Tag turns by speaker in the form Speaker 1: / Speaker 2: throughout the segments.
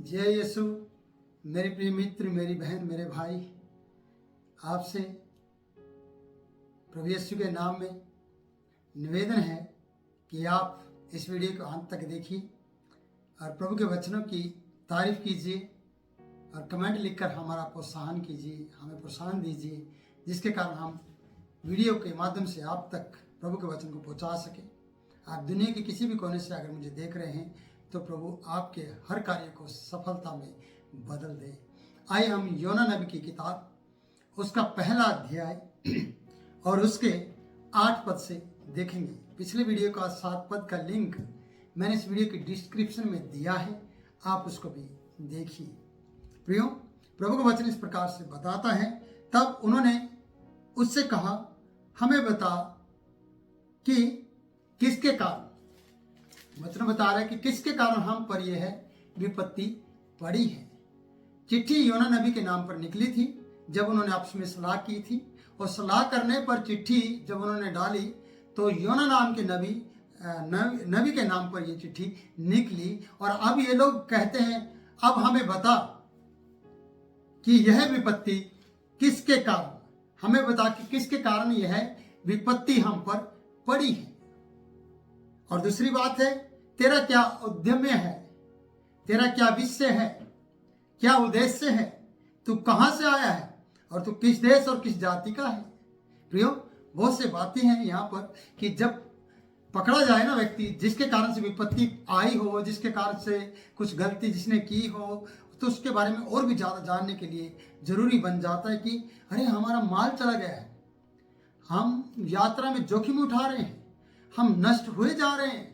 Speaker 1: जय यीशु। मेरे प्रिय मित्र, मेरी बहन, मेरे भाई, आपसे प्रभु यीशु के नाम में निवेदन है कि आप इस वीडियो को अंत तक देखिए और प्रभु के वचनों की तारीफ कीजिए और कमेंट लिखकर हमारा प्रोत्साहन कीजिए, हमें प्रोत्साहन दीजिए, जिसके कारण हम वीडियो के माध्यम से आप तक प्रभु के वचन को पहुंचा सकें। आप दुनिया के किसी भी कोने से अगर मुझे देख रहे हैं तो प्रभु आपके हर कार्य को सफलता में बदल दे। आइए हम योना नबी की किताब उसका पहला अध्याय और उसके 8 पद से देखेंगे। पिछले वीडियो का 7 पद का लिंक मैंने इस वीडियो की डिस्क्रिप्शन में दिया है, आप उसको भी देखिए। प्रियो, प्रभु का वचन इस प्रकार से बताता है, तब उन्होंने उससे कहा, हमें बता कि किसके कारण, वचन बता रहा है कि किसके कारण हम पर यह है विपत्ति पड़ी है। चिट्ठी योना नबी के नाम पर निकली थी जब उन्होंने आपस में सलाह की थी, और सलाह करने पर चिट्ठी जब उन्होंने डाली तो योना नाम के नबी के नाम पर यह चिट्ठी निकली। और अब ये लोग कहते हैं, अब हमें बता कि यह विपत्ति किसके कारण, हमें बता कि किसके कारण यह विपत्ति हम पर पड़ी है। और दूसरी बात है, तेरा क्या उद्यम्य है, तेरा क्या विषय है, क्या उद्देश्य है, तू कहां से आया है और तू किस देश और किस जाति का है। प्रियो, बहुत से बातें हैं यहाँ पर कि जब पकड़ा जाए ना व्यक्ति, जिसके कारण से विपत्ति आई हो, जिसके कारण से कुछ गलती जिसने की हो, तो उसके बारे में और भी ज़्यादा जानने के लिए जरूरी बन जाता है कि अरे हमारा माल चला गया है, हम यात्रा में जोखिम उठा रहे हैं, हम नष्ट हुए जा रहे हैं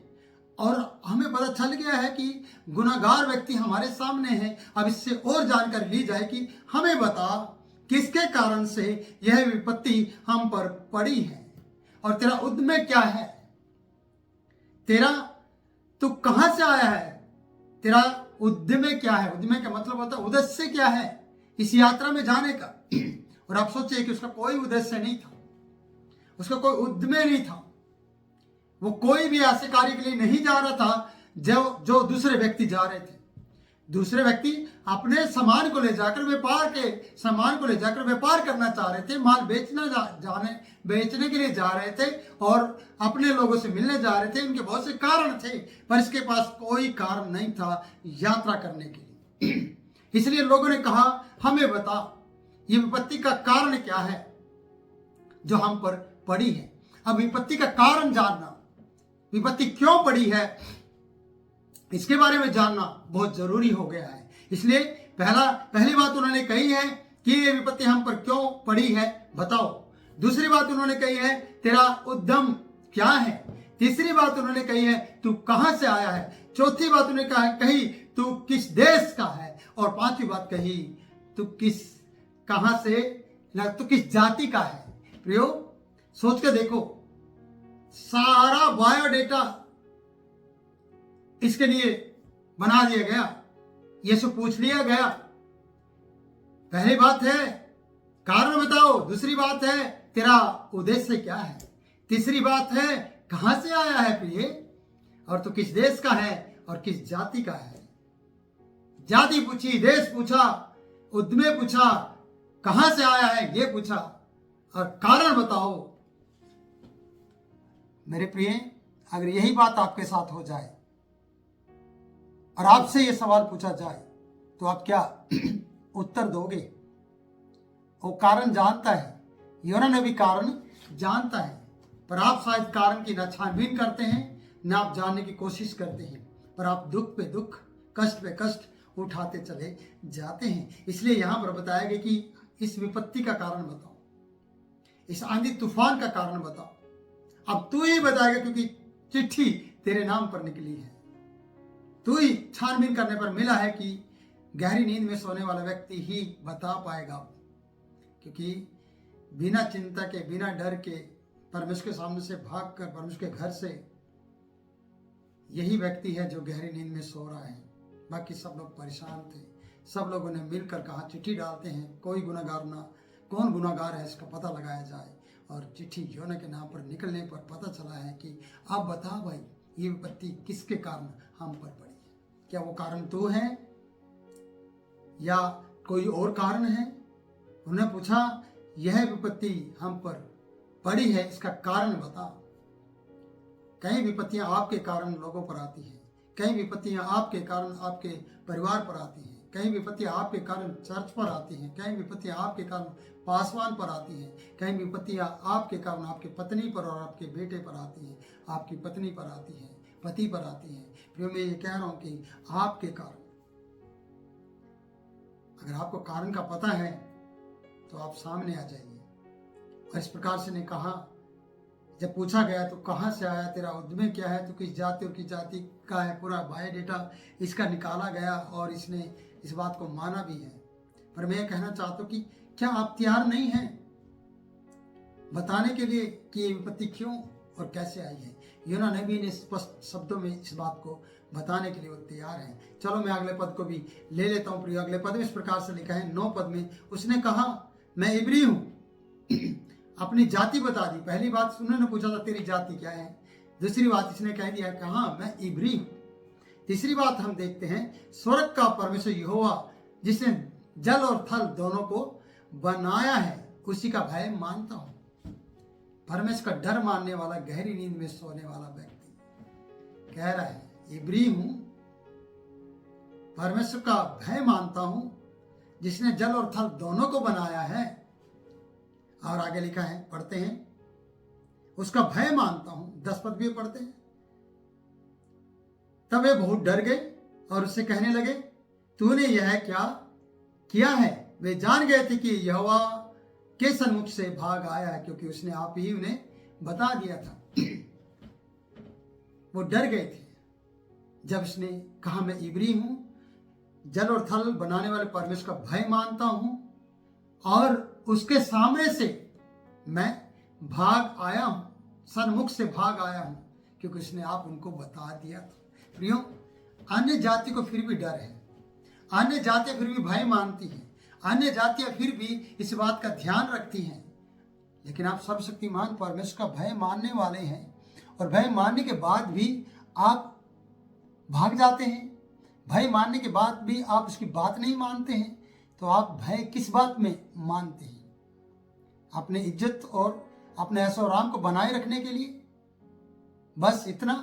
Speaker 1: और हमें पता चल गया है कि गुनाहगार व्यक्ति हमारे सामने है। अब इससे और जानकारी ली जाए कि हमें बता किसके कारण से यह विपत्ति हम पर पड़ी है और तेरा उद्यम क्या है, तेरा तू कहां से आया है, तेरा उद्यम क्या है। उद्यम का मतलब होता है उद्देश्य क्या है इस यात्रा में जाने का। और आप सोचिए कि उसका कोई उद्देश्य नहीं था, उसका कोई उद्यम नहीं था, वो कोई भी ऐसे कार्य के लिए नहीं जा रहा था जो दूसरे व्यक्ति जा रहे थे। दूसरे व्यक्ति अपने सामान को ले जाकर व्यापार करना चाह रहे थे, माल बेचने के लिए जा रहे थे और अपने लोगों से मिलने जा रहे थे। उनके बहुत से कारण थे, पर इसके पास कोई कारण नहीं था यात्रा करने के लिए। इसलिए लोगों ने कहा, हमें बता ये विपत्ति का कारण क्या है जो हम पर पड़ी है। अब विपत्ति का कारण जानना, विपत्ति क्यों पड़ी है, इसके बारे में जानना बहुत जरूरी हो गया है। इसलिए पहली बात उन्होंने कही है कि ये विपत्ति हम पर क्यों पड़ी है, बताओ। दूसरी बात उन्होंने कही है, तेरा उद्यम क्या है। तीसरी बात उन्होंने कही है, तू कहां से आया है। चौथी बात उन्होंने कही, तू किस देश का है। और पांचवी बात कही, तू किस जाति का है। प्रियो, सोच के देखो, सारा बायोडेटा इसके लिए बना दिया गया, ये सब पूछ लिया गया। पहली बात है कारण बताओ, दूसरी बात है तेरा उद्देश्य क्या है, तीसरी बात है कहां से आया है प्रिय, और तू किस देश का है और किस जाति का है। जाति पूछी, देश पूछा, उद्यम पूछा, कहां से आया है ये पूछा, और कारण बताओ। मेरे प्रिय, अगर यही बात आपके साथ हो जाए और आपसे यह सवाल पूछा जाए तो आप क्या उत्तर दोगे। वो कारण जानता है, योना नबी कारण जानता है, पर आप शायद कारण की न छानबीन करते हैं, न आप जानने की कोशिश करते हैं, पर आप दुख पे दुख, कष्ट पे कष्ट उठाते चले जाते हैं। इसलिए यहां पर बताया गया कि इस विपत्ति का कारण बताओ, इस आंधी तूफान का कारण बताओ। अब तू ही बताएगा, क्योंकि चिट्ठी तेरे नाम पर निकली है। तू ही छानबीन करने पर मिला है कि गहरी नींद में सोने वाला व्यक्ति ही बता पाएगा, क्योंकि बिना चिंता के, बिना डर के परमेश्वर के सामने से भागकर परमेश्वर के घर से यही व्यक्ति है जो गहरी नींद में सो रहा है। बाकी सब लोग परेशान थे। सब लोगों ने मिलकर कहा, चिट्ठी डालते हैं, कोई गुनाहगार ना, कौन गुनाहगार है इसका पता लगाया जाए। और चिट्ठी योना के नाम पर निकलने पर पता चला है कि आप बता भाई, ये विपत्ति किसके कारण हम पर पड़ी है। क्या वो कारण तू है या कोई और कारण है? उन्होंने पूछा, यह विपत्ति हम पर पड़ी है, इसका कारण बता। कई विपत्तियां आपके कारण लोगों पर आती हैं, कई विपत्तियां आपके कारण आपके परिवार पर आती हैं, कई विपत्तियां आपके कारण चर्च पर आती हैं, कई विपत्तियां आपके कारण पासवान पर आती हैं, कई विपत्तियां आपके कारण आपके पत्नी पर और आपके बेटे पर आती हैं, आपकी पत्नी पर आती हैं, पति पर आती हैं। फिर मैं ये कह रहा हूं कि आपके कारण, अगर आपको कारण का पता है तो आप सामने आ जाइए। और इस प्रकार से ने कहा, जब पूछा गया तो कहाँ से आया, तेरा उद्यम क्या है, तो किस जाति और किस जाति का है, पूरा बायोडेटा इसका निकाला गया और इसने इस बात को माना भी है। पर मैं कहना चाहता हूँ कि क्या आप तैयार नहीं हैं बताने के लिए कि ये विपत्ति क्यों और कैसे आई है? यूना नबी ने स्पष्ट शब्दों में इस बात को बताने के लिए वो तैयार है। चलो मैं अगले पद को भी ले लेता हूँ। प्रिय, अगले पद में इस प्रकार से लिखा है 9 पद में, उसने कहा मैं इब्री हूँ। अपनी जाति बता दी। पहली बात उन्होंने पूछा था तेरी जाति क्या है, दूसरी बात इसने कह दिया कि हाँ मैं इब्री हूँ। तीसरी बात हम देखते हैं, स्वर्ग का परमेश्वर यहोवा जिसने जल और थल दोनों को बनाया है उसी का भय मानता हूँ। परमेश्वर का डर मानने वाला, गहरी नींद में सोने वाला व्यक्ति कह रहा है इब्री हूं, परमेश्वर का भय मानता हूं जिसने जल और थल दोनों को बनाया है। और आगे लिखा है, पढ़ते हैं, उसका भय मानता हूं। 10 पद भी पढ़ते हैं। तब वे बहुत डर गए और उससे कहने लगे तूने यह क्या किया है? वे जान गए थे कि यहोवा के सन्मुख से भाग आया है, क्योंकि उसने आप ही उन्हें बता दिया था। वो डर गए थे जब उसने कहा मैं इब्री हूं, जल और थल बनाने वाले परमेश्वर का भय मानता हूं और उसके सामने से मैं भाग आया हूं, सन्मुख से भाग आया हूं, क्योंकि उसने आप उनको बता दिया था। प्रियो, अन्य जाति को फिर भी डर है, अन्य जातियां फिर भी भय मानती हैं, अन्य जातियां फिर भी इस बात का ध्यान रखती हैं, लेकिन आप सर्वशक्तिमान परमेश्वर का भय मानने वाले हैं और भय मानने के बाद भी आप भाग जाते हैं, भय मानने के बाद भी आप उसकी बात नहीं मानते हैं, तो आप भय किस बात में मानते हैं? अपने इज्जत और अपने ऐशो आराम को बनाए रखने के लिए? बस इतना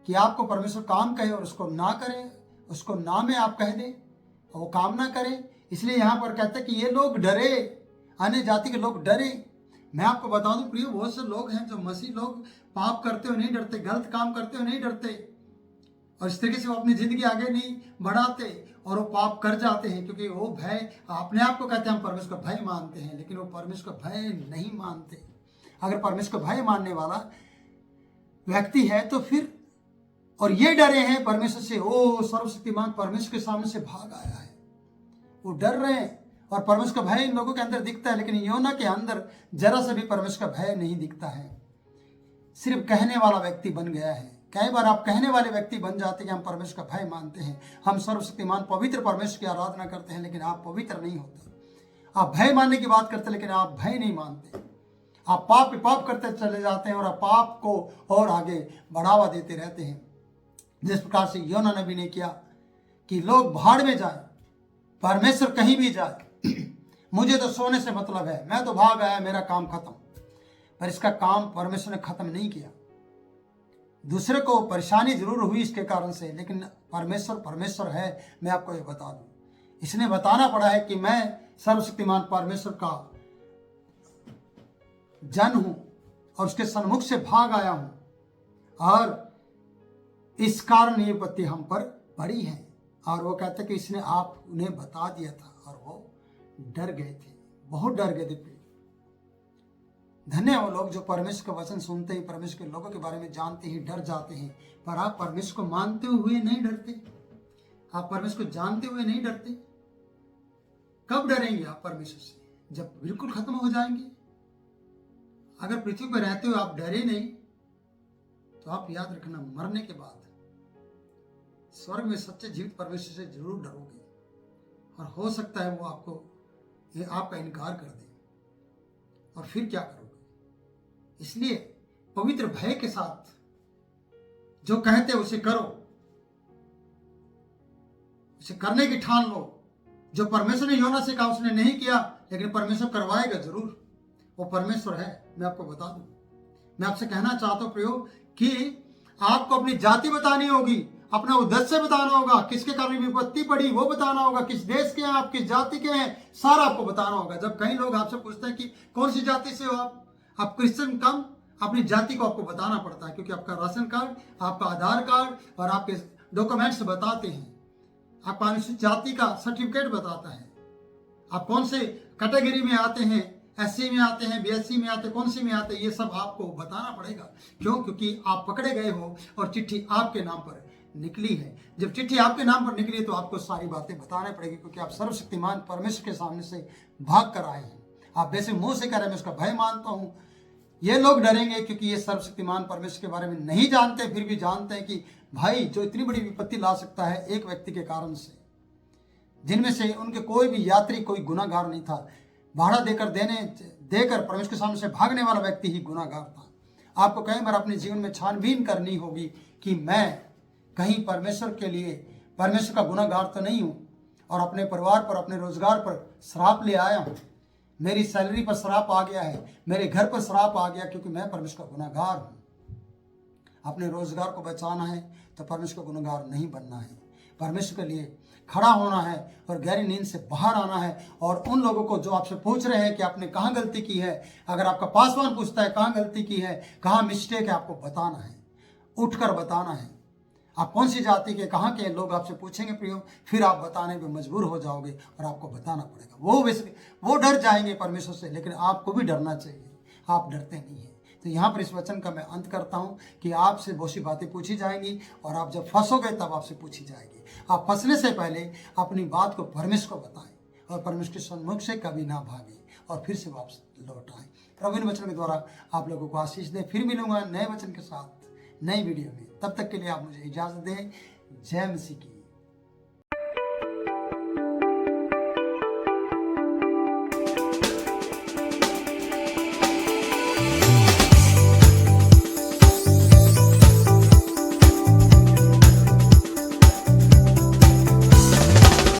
Speaker 1: कि आपको परमेश्वर काम कहे और उसको ना करे, उसको ना में आप कह दें और वो काम ना करे। इसलिए यहाँ पर कहते हैं कि ये लोग डरे, अन्य जाति के लोग डरे। मैं आपको बता दूं प्रिय, बहुत से लोग हैं जो मसीह लोग पाप करते हो नहीं डरते, गलत काम करते हो नहीं डरते, और इस तरीके से वो अपनी जिंदगी आगे नहीं बढ़ाते और वो पाप कर जाते हैं, क्योंकि वो भय, अपने आप को कहते हैं हम परमेश्वर का भय मानते हैं, लेकिन वो परमेश्वर का भय नहीं मानते। अगर परमेश्वर का भय मानने वाला व्यक्ति है तो फिर, और ये डरे हैं परमेश्वर से, ओ सर्वशक्तिमान परमेश्वर के सामने से भाग आया है, वो डर रहे हैं और परमेश्वर का भय इन लोगों के अंदर दिखता है, लेकिन योना के अंदर जरा सा भी परमेश्वर का भय नहीं दिखता है। सिर्फ कहने वाला व्यक्ति बन गया है। कई बार आप कहने वाले व्यक्ति बन जाते हैं कि हम परमेश्वर का भय मानते हैं, हम सर्वशक्तिमान पवित्र परमेश्वर की आराधना करते हैं, लेकिन आप पवित्र नहीं होते। आप भय मानने की बात करते हैं लेकिन आप भय नहीं मानते। आप पाप पे पाप करते चले जाते हैं और आप पाप को और आगे बढ़ावा देते रहते हैं, जिस प्रकार से योना नबी ने किया कि लोग भाड़ में जाए, परमेश्वर कहीं भी जाए, मुझे तो सोने से मतलब है, मैं तो भाग आया, मेरा काम खत्म। पर इसका काम परमेश्वर ने खत्म नहीं किया। दूसरे को परेशानी जरूर हुई इसके कारण से, लेकिन परमेश्वर परमेश्वर है। मैं आपको ये बता दूं, इसने बताना पड़ा है कि मैं सर्वशक्तिमान परमेश्वर का जन हूं और उसके सन्मुख से भाग आया हूं, और इस कारण ये विपत्ति हम पर पड़ी है। और वो कहते कि इसने आप उन्हें बता दिया था, और वो डर गए थे, बहुत डर गए थे। धन्य वो लोग जो परमेश्वर का वचन सुनते ही, परमेश्वर के लोगों के बारे में जानते ही डर जाते हैं। पर आप परमेश्वर को मानते हुए नहीं डरते, आप परमेश्वर को जानते हुए नहीं डरते। कब डरेंगे आप परमेश्वर से? जब बिल्कुल खत्म हो जाएंगे। अगर पृथ्वी पर रहते हुए आप डरे नहीं, तो आप याद रखना, मरने के बाद स्वर्ग में सच्चे जीवित परमेश्वर से जरूर डरोगे, और हो सकता है वो आपका इनकार कर दे, और फिर क्या करोगे? इसलिए पवित्र भय के साथ जो कहते उसे करो, उसे करने की ठान लो। जो परमेश्वर ने योना से कहा उसने नहीं किया, लेकिन परमेश्वर करवाएगा जरूर। वो परमेश्वर है, मैं आपको बता दूं। मैं आपसे कहना चाहता हूं प्रियो कि आपको अपनी जाति बतानी होगी, अपना उद्देश्य बताना होगा, किसके कारण विपत्ति पड़ी वो बताना होगा, किस देश के हैं आप, किस जाति के हैं, सारा आपको बताना होगा। जब कई लोग आपसे पूछते हैं कि कौन सी जाति से हो आप क्रिश्चियन कम, अपनी जाति को आपको बताना पड़ता है, क्योंकि आपका राशन कार्ड, आपका आधार कार्ड और आपके डॉक्यूमेंट्स बताते हैं, आपका अनुसूचित जाति का सर्टिफिकेट बताता है, आप कौन से कैटेगरी में आते हैं, एससी में आते हैं, बीएससी में आते हैं, कौन सी में आते हैं, ये सब आपको बताना पड़ेगा। क्यों? क्योंकि आप पकड़े गए हो और चिट्ठी आपके नाम पर निकली है। जब चिट्ठी आपके नाम पर निकली तो आपको सारी बातें बताने पड़ेगी, क्योंकि आप सर्वशक्तिमान परमेश्वर के सामने से भाग कर आए हैं। आप वैसे मुंह से कह रहे हैं मैं उसका भय मानता हूं, ये लोग डरेंगे क्योंकि ये सर्वशक्तिमान परमेश्वर के बारे में नहीं जानते, फिर भी जानते हैं कि भाई जो इतनी बड़ी विपत्ति ला सकता है एक व्यक्ति के कारण से, जिनमें से उनके कोई भी यात्री कोई गुनाहगार नहीं था, भाड़ा देकर परमेश्वर के सामने से भागने वाला व्यक्ति ही गुनाहगार था। आपको कई बार अपने जीवन में छानबीन करनी होगी कि मैं कहीं परमेश्वर के लिए परमेश्वर का गुनाहगार तो नहीं हूं और अपने परिवार पर, अपने रोजगार पर श्राप ले आया हूं, मेरी सैलरी पर श्राप आ गया है, मेरे घर पर श्राप आ गया क्योंकि मैं परमेश्वर का गुनाहगार हूं। अपने रोजगार को बचाना है तो परमेश्वर का गुनाहगार नहीं बनना है, परमेश्वर के लिए खड़ा होना है और गहरी नींद से बाहर आना है। और उन लोगों को जो आपसे पूछ रहे हैं कि आपने कहाँ गलती की है, अगर आपका पासवान पूछता है कहाँ गलती की है, कहाँ मिस्टेक है, आपको बताना है, उठकर बताना है। आप कौन सी जाति के, कहाँ के लोग आपसे पूछेंगे प्रियो, फिर आप बताने पे मजबूर हो जाओगे और आपको बताना पड़ेगा। वो डर जाएंगे परमेश्वर से, लेकिन आपको भी डरना चाहिए, आप डरते नहीं हैं। तो यहाँ पर इस वचन का मैं अंत करता हूँ कि आपसे बहुत सी बातें पूछी जाएंगी और आप जब फंसोगे तब आपसे पूछी जाएगी। आप फंसने से पहले अपनी बात को परमेश्वर को बताएं और परमेश्वर के सन्मुख से कभी ना भागें और फिर से वापस लौट आए। प्रभु इन वचन के द्वारा आप लोगों को आशीष दे। फिर मिलूंगा नए वचन के साथ नई वीडियो में, तब तक के लिए आप मुझे इजाजत दें। जय मसीह की।